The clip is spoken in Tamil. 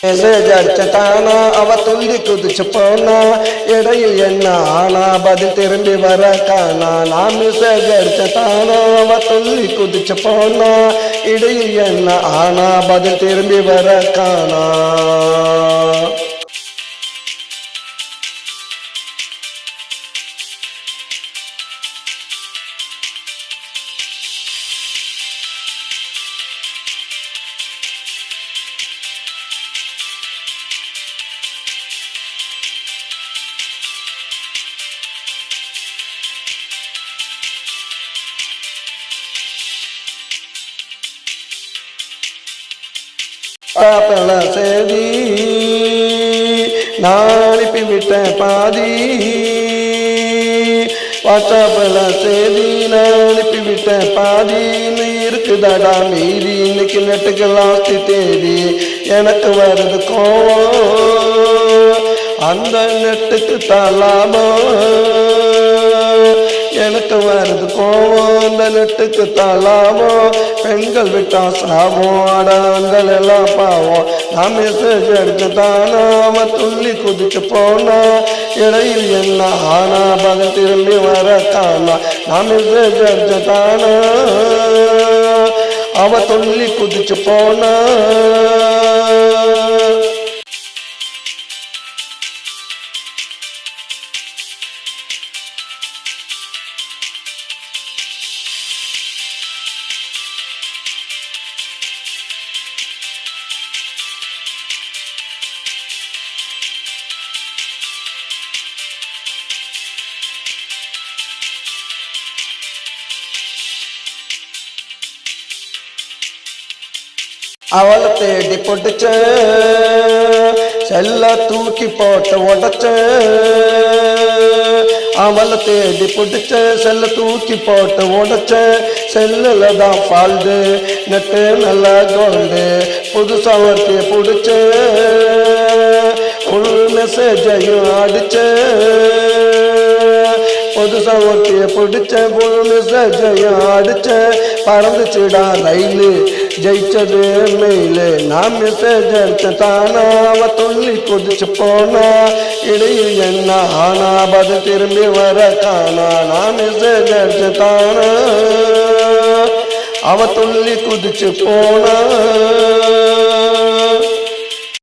ஜடிச்சட்டானா அவ துள்ளி குதிச்சு போனா இடையில் என்ன ஆனா பதில் திரும்பி வர காணா. நான் மெசேஜ் அடிச்சட்டானா அவ துள்ளி குதிச்சு போனா இடையில் என்ன ஆனா பதில் திரும்பி வர காணா. பாப்பல சேதி நான் அனுப்பிவிட்டேன் பாதி. வாட்ஸ்அப்பில் சேதி நான் அனுப்பிவிட்டேன் பாதி. இன்னும் இருக்குதாடா மீதி இன்னைக்கு நெட்டுக்கு லாஸ்ட் தேதி. எனக்கு வருது கோவம் அந்த நெட்டுக்கு தலாபம். எனக்கு வருது கோவம் அந்த நெட்டுக்கு தலாபம். பெண்கள் விட்டா சாபம் ஆடங்கள் எல்லாம் பாவம். நான் மெசேஜ் எடுத்துட்டானா அவன் துள்ளி குதிச்சு போனா இடையில் என்ன ஆனா பதில் திரும்பி வர காணா. நான் மெசேஜ் எடுத்துட்டானா அவன் துள்ளி குதிச்சு போனா. அவளை தேடி பொட்டுச்ச செல்ல தூக்கி போட்டு உடச்ச. அவளை தேடி பொட்டுச்ச செல்ல தூக்கி போட்டு உடச்ச. செல்லுல தான் ஃபால்டு நெட்டு நல்லா கோல்டு. புதுசா ஒருத்தைய பிடிச்ச ஃபுல் மெசேஜையும் அடிச்ச. புதுசா ஒருத்தைய பிடிச்ச ஃபுல் மெசேஜையும் அடிச்ச. பறந்துச்சுடா ரயிலு ஜெயிச்சது மெயிலு. நான் மெசேஜ் எடுத்தானா அவ துள்ளி குதிச்சு போனா இடையில் என்ன ஆனா பதில் திரும்பி வர காணா. நான் மெசேஜ் எடுத்தானா அவ துள்ளி குதிச்சு போனா.